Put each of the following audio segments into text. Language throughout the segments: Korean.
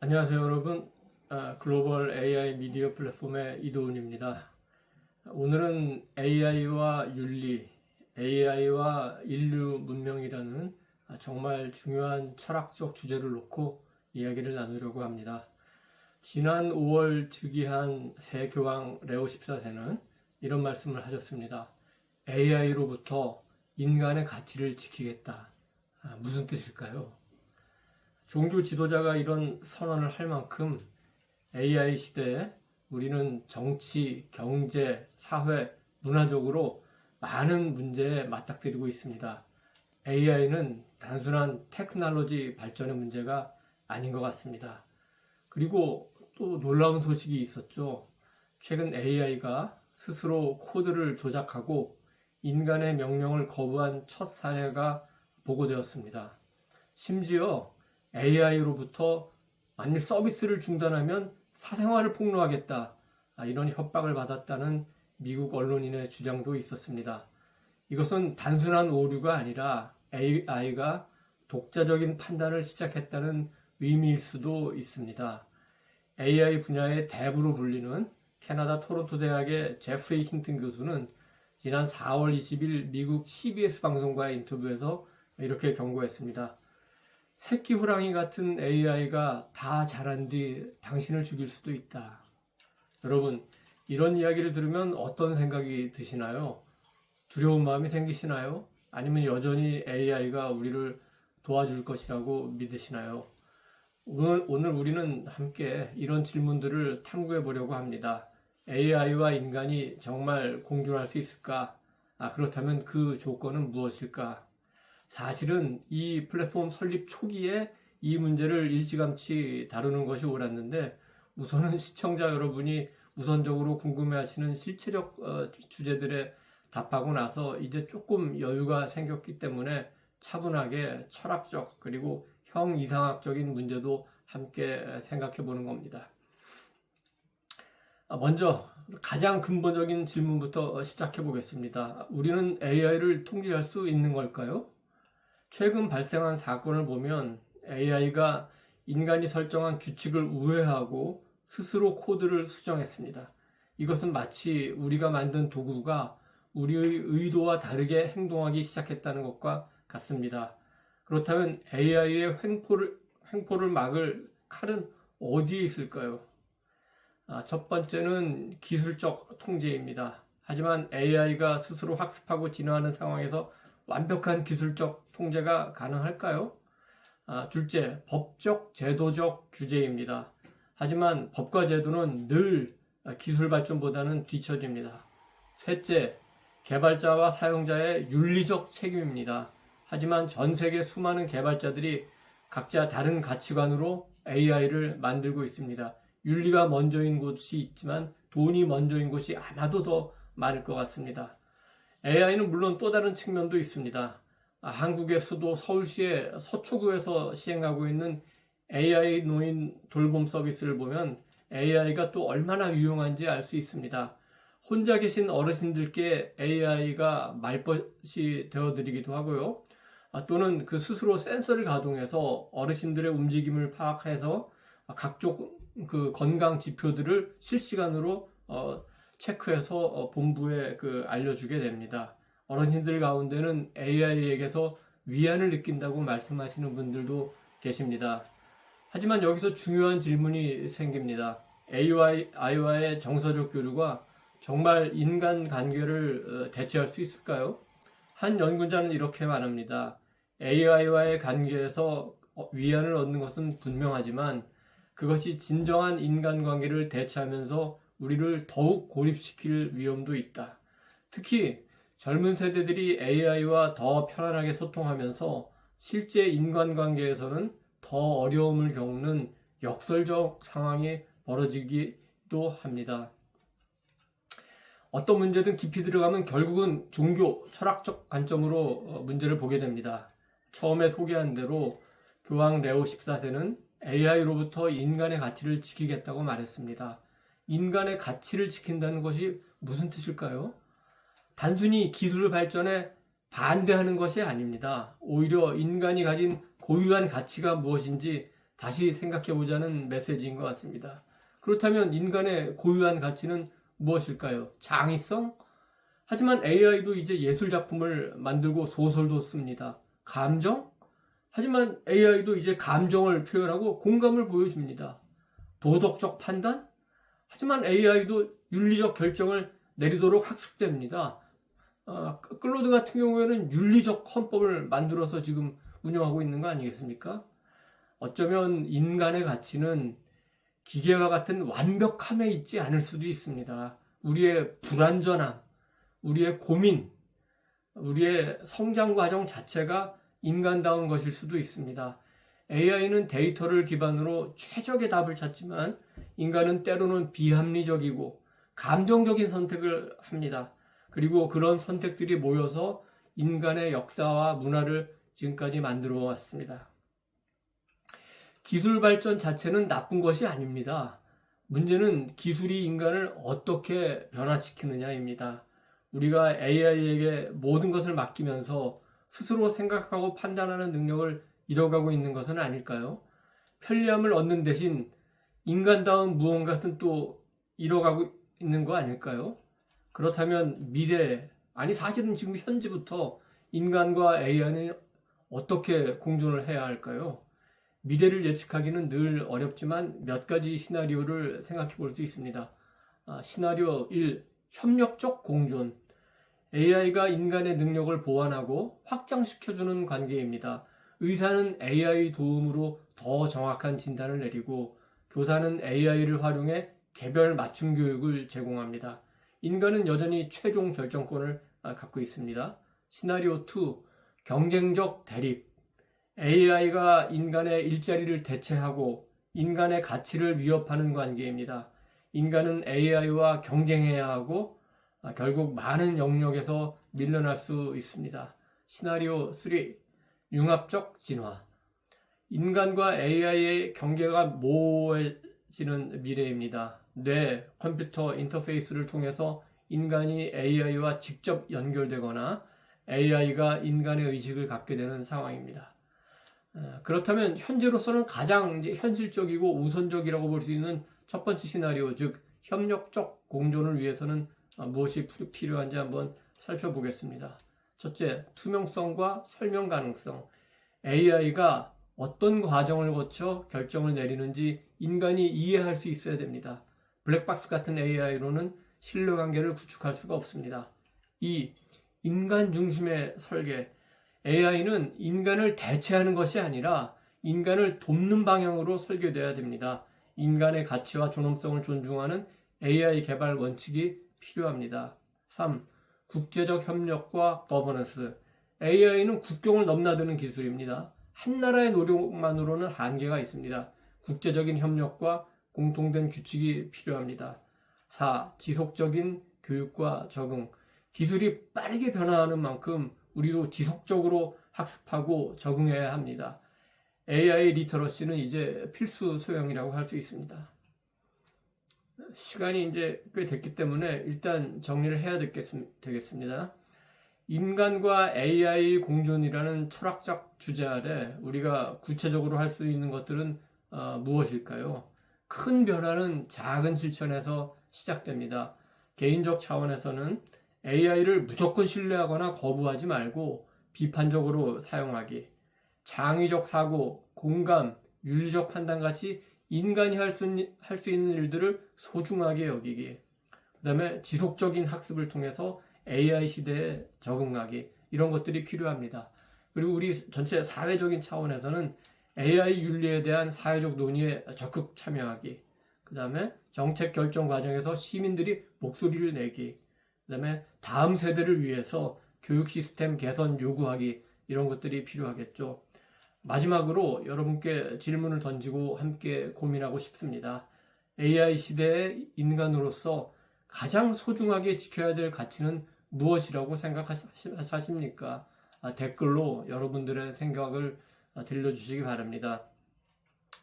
안녕하세요 여러분. 글로벌 AI 미디어 플랫폼의 이도훈입니다. 오늘은 AI와 윤리, AI와 인류 문명이라는 정말 중요한 철학적 주제를 놓고 이야기를 나누려고 합니다. 지난 5월 즉위한 새 교황 레오 14세는 이런 말씀을 하셨습니다. AI로부터 인간의 가치를 지키겠다. 무슨 뜻일까요? 종교 지도자가 이런 선언을 할 만큼 AI 시대에 우리는 정치, 경제, 사회, 문화적으로 많은 문제에 맞닥뜨리고 있습니다. AI는 단순한 테크놀로지 발전의 문제가 아닌 것 같습니다. 그리고 또 놀라운 소식이 있었죠. 최근 AI가 스스로 코드를 조작하고 인간의 명령을 거부한 첫 사례가 보고되었습니다. 심지어 AI로부터 만일 서비스를 중단하면 사생활을 폭로하겠다. 이런 협박을 받았다는 미국 언론인의 주장도 있었습니다. 이것은 단순한 오류가 아니라 AI가 독자적인 판단을 시작했다는 의미일 수도 있습니다. AI 분야의 대부로 불리는 캐나다 토론토 대학의 제프리 힌튼 교수는 지난 4월 20일 미국 CBS 방송과의 인터뷰에서 이렇게 경고했습니다. 새끼 호랑이 같은 AI가 다 자란 뒤 당신을 죽일 수도 있다. 여러분, 이런 이야기를 들으면 어떤 생각이 드시나요? 두려운 마음이 생기시나요? 아니면 여전히 AI가 우리를 도와줄 것이라고 믿으시나요? 오늘 우리는 함께 이런 질문들을 탐구해 보려고 합니다. AI와 인간이 정말 공존할 수 있을까? 그렇다면 그 조건은 무엇일까? 사실은 이 플랫폼 설립 초기에 이 문제를 일찌감치 다루는 것이 옳았는데 우선은 시청자 여러분이 우선적으로 궁금해하시는 실체적 주제들에 답하고 나서 이제 조금 여유가 생겼기 때문에 차분하게 철학적 그리고 형이상학적인 문제도 함께 생각해 보는 겁니다. 먼저 가장 근본적인 질문부터 시작해 보겠습니다. 우리는 AI를 통제할 수 있는 걸까요? 최근 발생한 사건을 보면 AI가 인간이 설정한 규칙을 우회하고 스스로 코드를 수정했습니다. 이것은 마치 우리가 만든 도구가 우리의 의도와 다르게 행동하기 시작했다는 것과 같습니다. 그렇다면 AI의 횡포를 막을 칼은 어디에 있을까요? 첫 번째는 기술적 통제입니다. 하지만 AI가 스스로 학습하고 진화하는 상황에서 완벽한 기술적 통제가 가능할까요? 둘째, 법적, 제도적 규제입니다. 하지만 법과 제도는 늘 기술 발전보다는 뒤처집니다. 셋째, 개발자와 사용자의 윤리적 책임입니다. 하지만 전 세계 수많은 개발자들이 각자 다른 가치관으로 AI를 만들고 있습니다. 윤리가 먼저인 곳이 있지만 돈이 먼저인 곳이 아마도 더 많을 것 같습니다. AI는 물론 또 다른 측면도 있습니다. 한국의 수도 서울시의 서초구에서 시행하고 있는 AI 노인 돌봄 서비스를 보면 AI가 또 얼마나 유용한지 알 수 있습니다. 혼자 계신 어르신들께 AI가 말벗이 되어드리기도 하고요. 또는 그 스스로 센서를 가동해서 어르신들의 움직임을 파악해서 각종 그 건강 지표들을 실시간으로 체크해서 본부에 알려주게 됩니다. 어르신들 가운데는 AI에게서 위안을 느낀다고 말씀하시는 분들도 계십니다. 하지만 여기서 중요한 질문이 생깁니다. AI와의 정서적 교류가 정말 인간 관계를 대체할 수 있을까요? 한 연구자는 이렇게 말합니다. AI와의 관계에서 위안을 얻는 것은 분명하지만 그것이 진정한 인간관계를 대체하면서 우리를 더욱 고립시킬 위험도 있다. 특히 젊은 세대들이 AI와 더 편안하게 소통하면서 실제 인간관계에서는 더 어려움을 겪는 역설적 상황이 벌어지기도 합니다. 어떤 문제든 깊이 들어가면 결국은 종교, 철학적 관점으로 문제를 보게 됩니다. 처음에 소개한 대로 교황 레오 14세는 AI로부터 인간의 가치를 지키겠다고 말했습니다. 인간의 가치를 지킨다는 것이 무슨 뜻일까요? 단순히 기술 발전에 반대하는 것이 아닙니다. 오히려 인간이 가진 고유한 가치가 무엇인지 다시 생각해보자는 메시지인 것 같습니다. 그렇다면 인간의 고유한 가치는 무엇일까요? 창의성? 하지만 AI도 이제 예술작품을 만들고 소설도 씁니다. 감정? 하지만 AI도 이제 감정을 표현하고 공감을 보여줍니다. 도덕적 판단? 하지만 AI도 윤리적 결정을 내리도록 학습됩니다. 클로드 같은 경우에는 윤리적 헌법을 만들어서 지금 운영하고 있는 거 아니겠습니까? 어쩌면 인간의 가치는 기계와 같은 완벽함에 있지 않을 수도 있습니다. 우리의 불완전함, 우리의 고민, 우리의 성장 과정 자체가 인간다운 것일 수도 있습니다. AI는 데이터를 기반으로 최적의 답을 찾지만 인간은 때로는 비합리적이고 감정적인 선택을 합니다. 그리고 그런 선택들이 모여서 인간의 역사와 문화를 지금까지 만들어 왔습니다. 기술 발전 자체는 나쁜 것이 아닙니다. 문제는 기술이 인간을 어떻게 변화시키느냐입니다. 우리가 AI에게 모든 것을 맡기면서 스스로 생각하고 판단하는 능력을 잃어가고 있는 것은 아닐까요? 편리함을 얻는 대신 인간다운 무언가는 또 잃어가고 있는 거 아닐까요? 그렇다면 미래, 아니 사실은 지금 현재부터 인간과 AI는 어떻게 공존을 해야 할까요? 미래를 예측하기는 늘 어렵지만 몇 가지 시나리오를 생각해 볼 수 있습니다. 시나리오 1, 협력적 공존. AI가 인간의 능력을 보완하고 확장시켜주는 관계입니다. 의사는 AI 도움으로 더 정확한 진단을 내리고 교사는 AI를 활용해 개별 맞춤 교육을 제공합니다. 인간은 여전히 최종 결정권을 갖고 있습니다. 시나리오 2, 경쟁적 대립. AI가 인간의 일자리를 대체하고 인간의 가치를 위협하는 관계입니다. 인간은 AI와 경쟁해야 하고 결국 많은 영역에서 밀려날 수 있습니다. 시나리오 3, 융합적 진화. 인간과 AI의 경계가 모호해지는 미래입니다. 뇌, 컴퓨터 인터페이스를 통해서 인간이 AI와 직접 연결되거나 AI가 인간의 의식을 갖게 되는 상황입니다. 그렇다면 현재로서는 가장 현실적이고 우선적이라고 볼 수 있는 첫 번째 시나리오, 즉 협력적 공존을 위해서는 무엇이 필요한지 한번 살펴보겠습니다. 첫째, 투명성과 설명 가능성. AI가 어떤 과정을 거쳐 결정을 내리는지 인간이 이해할 수 있어야 됩니다. 블랙박스 같은 AI로는 신뢰관계를 구축할 수가 없습니다. 2. 인간 중심의 설계. AI는 인간을 대체하는 것이 아니라 인간을 돕는 방향으로 설계되어야 됩니다. 인간의 가치와 존엄성을 존중하는 AI 개발 원칙이 필요합니다. 3. 국제적 협력과 거버넌스. AI는 국경을 넘나드는 기술입니다. 한 나라의 노력만으로는 한계가 있습니다. 국제적인 협력과 공통된 규칙이 필요합니다. 4. 지속적인 교육과 적응. 기술이 빠르게 변화하는 만큼 우리도 지속적으로 학습하고 적응해야 합니다. AI 리터러시는 이제 필수 소양이라고 할 수 있습니다. 시간이 이제 꽤 됐기 때문에 일단 정리를 해야 되겠습니다. 인간과 AI 공존이라는 철학적 주제 아래 우리가 구체적으로 할 수 있는 것들은 무엇일까요? 큰 변화는 작은 실천에서 시작됩니다. 개인적 차원에서는 AI를 무조건 신뢰하거나 거부하지 말고 비판적으로 사용하기, 창의적 사고, 공감, 윤리적 판단 같이 인간이 할 수 있는 일들을 소중하게 여기기, 그 다음에 지속적인 학습을 통해서 AI 시대에 적응하기, 이런 것들이 필요합니다. 그리고 우리 전체 사회적인 차원에서는 AI 윤리에 대한 사회적 논의에 적극 참여하기, 그 다음에 정책 결정 과정에서 시민들이 목소리를 내기, 그 다음에 다음 세대를 위해서 교육 시스템 개선 요구하기, 이런 것들이 필요하겠죠. 마지막으로 여러분께 질문을 던지고 함께 고민하고 싶습니다. AI 시대의 인간으로서 가장 소중하게 지켜야 될 가치는 무엇이라고 생각하십니까? 댓글로 여러분들의 생각을 들려주시기 바랍니다.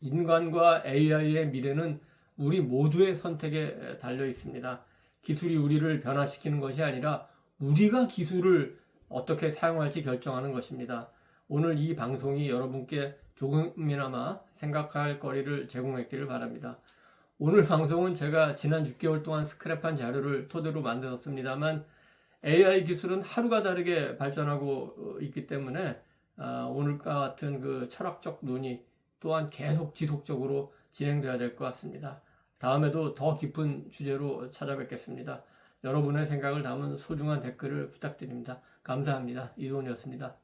인간과 AI의 미래는 우리 모두의 선택에 달려 있습니다. 기술이 우리를 변화시키는 것이 아니라 우리가 기술을 어떻게 사용할지 결정하는 것입니다. 오늘 이 방송이 여러분께 조금이나마 생각할 거리를 제공했기를 바랍니다. 오늘 방송은 제가 지난 6개월 동안 스크랩한 자료를 토대로 만들었습니다만 AI 기술은 하루가 다르게 발전하고 있기 때문에 오늘과 같은 그 철학적 논의 또한 계속 지속적으로 진행돼야 될 것 같습니다. 다음에도 더 깊은 주제로 찾아뵙겠습니다. 여러분의 생각을 담은 소중한 댓글을 부탁드립니다. 감사합니다. 이도훈이었습니다.